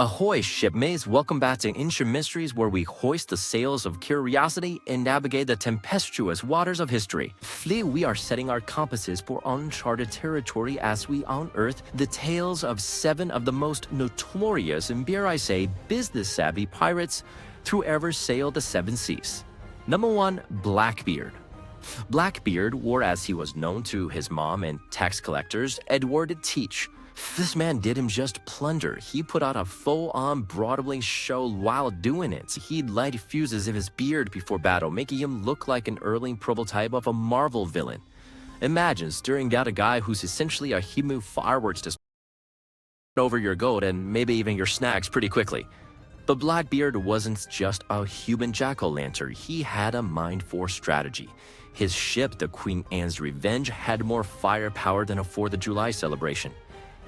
Ahoy, shipmates! Welcome back to Ancient Mysteries, where we hoist the sails of curiosity and navigate the tempestuous waters of history. Today, we are setting our compasses for uncharted territory as we unearth the tales of 7 of the most notorious and, dare I say, business-savvy pirates who ever sailed the 7 seas. Number 1. Blackbeard. Blackbeard, or as he was known to his mom and tax collectors, Edward Teach. This man didn't just plunder, he put out a full-on Broadway show while doing it. He'd light fuses in his beard before battle, making him look like an early prototype of a Marvel villain. Imagine staring down a guy who's essentially a human fireworks to over your gold and maybe even your snacks pretty quickly. But Blackbeard wasn't just a human jack-o'-lantern, he had a mind for strategy. His ship, the Queen Anne's Revenge, had more firepower than a 4th of July celebration.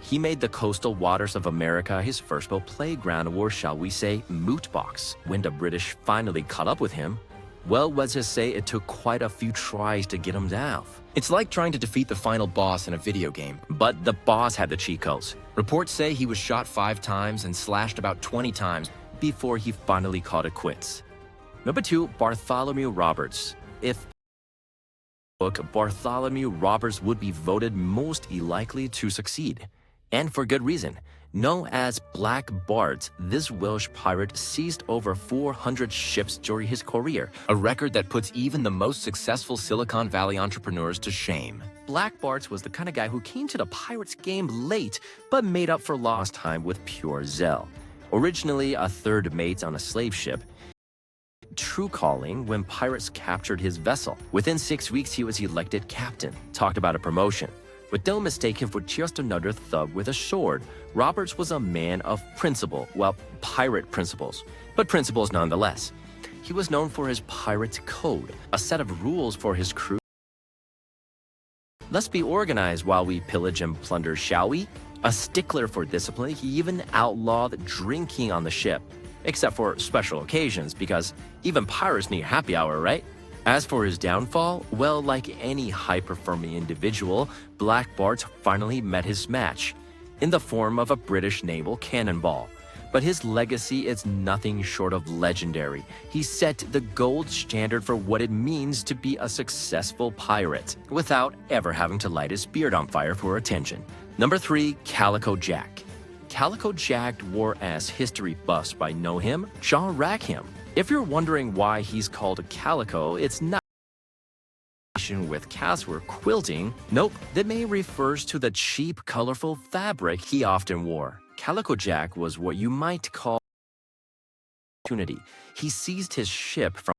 He made the coastal waters of America his first boat playground, or shall we say, moot box. When the British finally caught up with him, well, let's just say it took quite a few tries to get him down. It's like trying to defeat the final boss in a video game. But the boss had the cheat codes. Reports say he was shot 5 times and slashed about 20 times before he finally called it quits. Number 2, Bartholomew Roberts. If book, Bartholomew Roberts would be voted most likely to succeed. And for good reason. Known as Black Bart, this Welsh pirate seized over 400 ships during his career, a record that puts even the most successful Silicon Valley entrepreneurs to shame. Black Bart was the kind of guy who came to the pirates game late, but made up for lost time with pure zeal. Originally a 3rd mate on a slave ship, true calling when pirates captured his vessel. Within 6 weeks, he was elected captain. Talked about a promotion. But don't mistake him for just another thug with a sword. Roberts was a man of principle, well, pirate principles, but principles nonetheless. He was known for his pirate code, a set of rules for his crew. Let's be organized while we pillage and plunder, shall we? A stickler for discipline, he even outlawed drinking on the ship, except for special occasions, because even pirates need happy hour, right? As for his downfall, well, like any high-performing individual, Black Bart finally met his match, in the form of a British naval cannonball. But his legacy is nothing short of legendary. He set the gold standard for what it means to be a successful pirate, without ever having to light his beard on fire for attention. Number 3, Calico Jack. Calico Jack, or as history buffs might know him, John Rackham. If you're wondering why he's called Calico, it's not with cashmere quilting. Nope, that may refers to the cheap, colorful fabric he often wore. Calico Jack was what you might call opportunity. He seized his ship from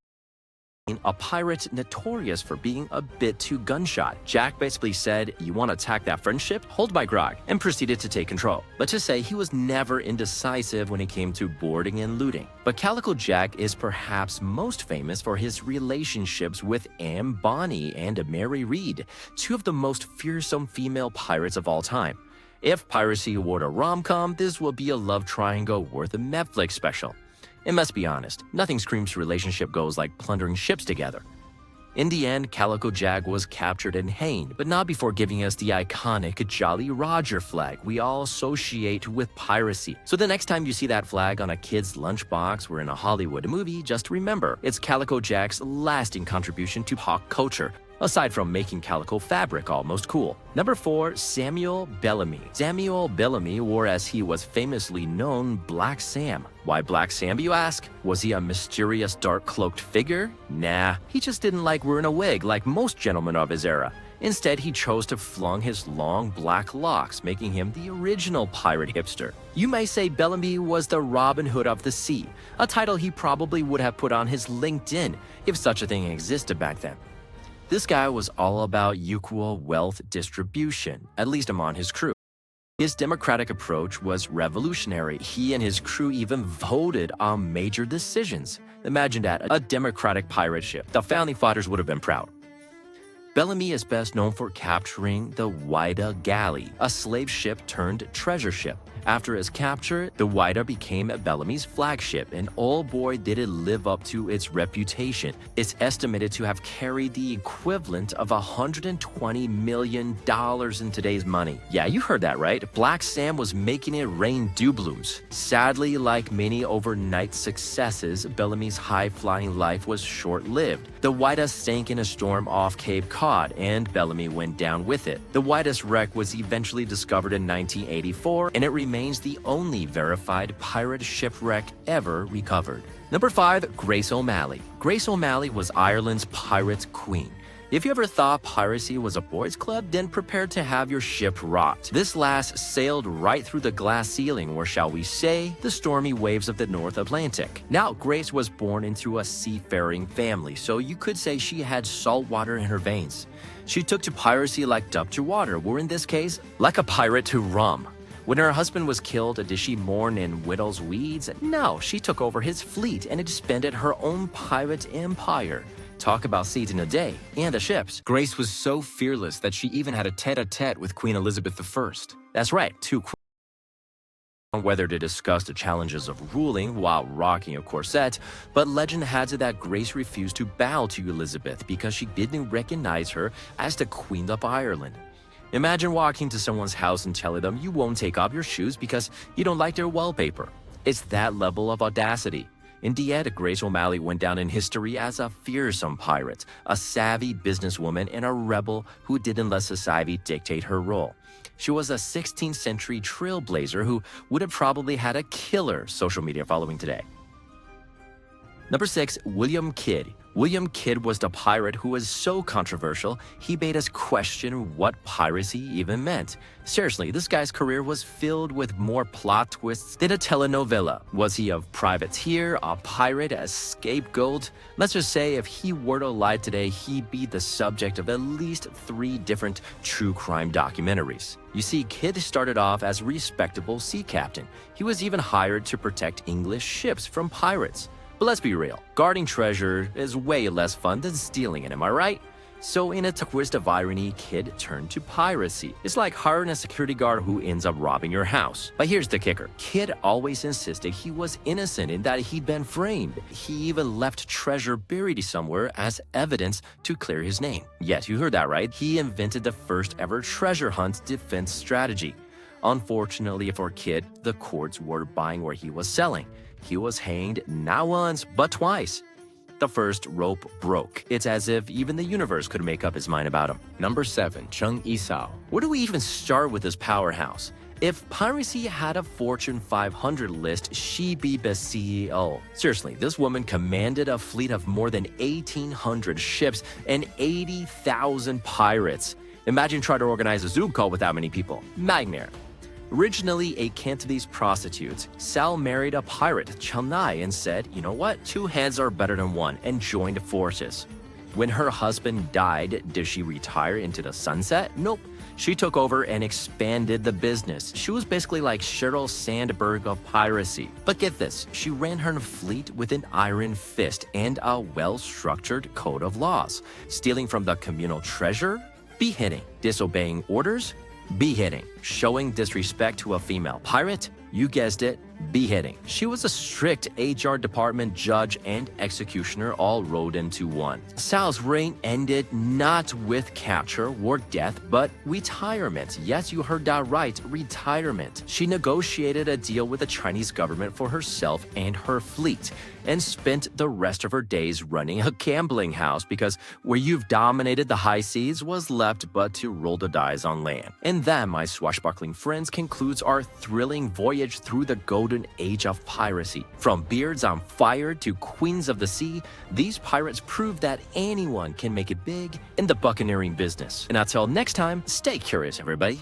a pirate notorious for being a bit too gunshot. Jack basically said, "You want to attack that friendship? Hold my grog," and proceeded to take control. But to say, he was never indecisive when it came to boarding and looting. But Calico Jack is perhaps most famous for his relationships with Anne Bonny and Mary Read, 2 of the most fearsome female pirates of all time. If piracy were a rom-com, this would be a love triangle worth a Netflix special. And let's be honest, nothing screams relationship goals like plundering ships together. In the end, Calico Jack was captured and hanged, but not before giving us the iconic Jolly Roger flag we all associate with piracy. So the next time you see that flag on a kid's lunchbox or in a Hollywood movie, just remember, it's Calico Jack's lasting contribution to pop culture, aside from making calico fabric almost cool. Number 4, Samuel Bellamy. Samuel Bellamy, or as he was famously known, Black Sam. Why Black Sam, you ask? Was he a mysterious dark-cloaked figure? Nah, he just didn't like wearing a wig like most gentlemen of his era. Instead, he chose to flung his long black locks, making him the original pirate hipster. You may say Bellamy was the Robin Hood of the sea, a title he probably would have put on his LinkedIn if such a thing existed back then. This guy was all about equal wealth distribution, at least among his crew. His democratic approach was revolutionary. He and his crew even voted on major decisions. Imagine that, a democratic pirate ship. The founding fathers would have been proud. Bellamy is best known for capturing the Whydah Galley, a slave ship turned treasure ship. After its capture, the Whydah became Bellamy's flagship, and oh boy did it live up to its reputation. It's estimated to have carried the equivalent of $120 million in today's money. Yeah, you heard that right. Black Sam was making it rain doubloons. Sadly, like many overnight successes, Bellamy's high-flying life was short-lived. The Whydah sank in a storm off Cape Cod, and Bellamy went down with it. The Whydah's wreck was eventually discovered in 1984, and it remains the only verified pirate shipwreck ever recovered. Number 5. Grace O'Malley. Grace O'Malley was Ireland's pirate queen. If you ever thought piracy was a boys' club, then prepare to have your ship rocked. This lass sailed right through the glass ceiling, or shall we say, the stormy waves of the North Atlantic. Now, Grace was born into a seafaring family, so you could say she had salt water in her veins. She took to piracy like duck to water, or in this case, like a pirate to rum. When her husband was killed, did she mourn in widow's weeds? No, she took over his fleet and expanded her own pirate empire. Talk about seizing a day and the ships. Grace was so fearless that she even had a tete-a-tete with Queen Elizabeth I. That's right, whether to discuss the challenges of ruling while rocking a corset, but legend has it that Grace refused to bow to Elizabeth because she didn't recognize her as the Queen of Ireland. Imagine walking to someone's house and telling them you won't take off your shoes because you don't like their wallpaper. It's that level of audacity. In the end, Grace O'Malley went down in history as a fearsome pirate, a savvy businesswoman, and a rebel who didn't let society dictate her role. She was a 16th century trailblazer who would have probably had a killer social media following today. Number 6. William Kidd. William Kidd was the pirate who was so controversial, he made us question what piracy even meant. Seriously, this guy's career was filled with more plot twists than a telenovela. Was he a privateer, a pirate, a scapegoat? Let's just say if he were to lie today, he'd be the subject of at least 3 different true crime documentaries. You see, Kidd started off as a respectable sea captain. He was even hired to protect English ships from pirates. But let's be real, guarding treasure is way less fun than stealing it, am I right? So in a twist of irony, Kidd turned to piracy. It's like hiring a security guard who ends up robbing your house. But here's the kicker. Kidd always insisted he was innocent and that he'd been framed. He even left treasure buried somewhere as evidence to clear his name. Yes, you heard that right. He invented the first ever treasure hunt defense strategy. Unfortunately for Kidd, the courts were buying where he was selling. He was hanged not once, but twice. The first rope broke. It's as if even the universe could make up his mind about him. Number 7. Ching Shih. Where do we even start with this powerhouse? If piracy had a Fortune 500 list, she'd be the CEO. Seriously, this woman commanded a fleet of more than 1,800 ships and 80,000 pirates. Imagine trying to organize a Zoom call with that many people. Nightmare. Originally a Cantonese prostitute, Sal married a pirate, Chennai, and said, you know what, 2 heads are better than 1, and joined forces. When her husband died, did she retire into the sunset? Nope. She took over and expanded the business. She was basically like Sheryl Sandberg of piracy. But get this, she ran her fleet with an iron fist and a well-structured code of laws. Stealing from the communal treasure? Beheading. Disobeying orders? Beheading. Showing disrespect to a female pirate? You guessed it, beheading. She was a strict HR department judge and executioner all rolled into one. Sal's reign ended not with capture or death, but retirement. Yes, you heard that right, retirement. She negotiated a deal with the Chinese government for herself and her fleet, and spent the rest of her days running a gambling house because where you've dominated the high seas was left but to roll the dice on land. And that, my swashbuckling friends, concludes our thrilling voyage through the golden age of piracy. From beards on fire to queens of the sea, these pirates prove that anyone can make it big in the buccaneering business. And until next time, stay curious, everybody.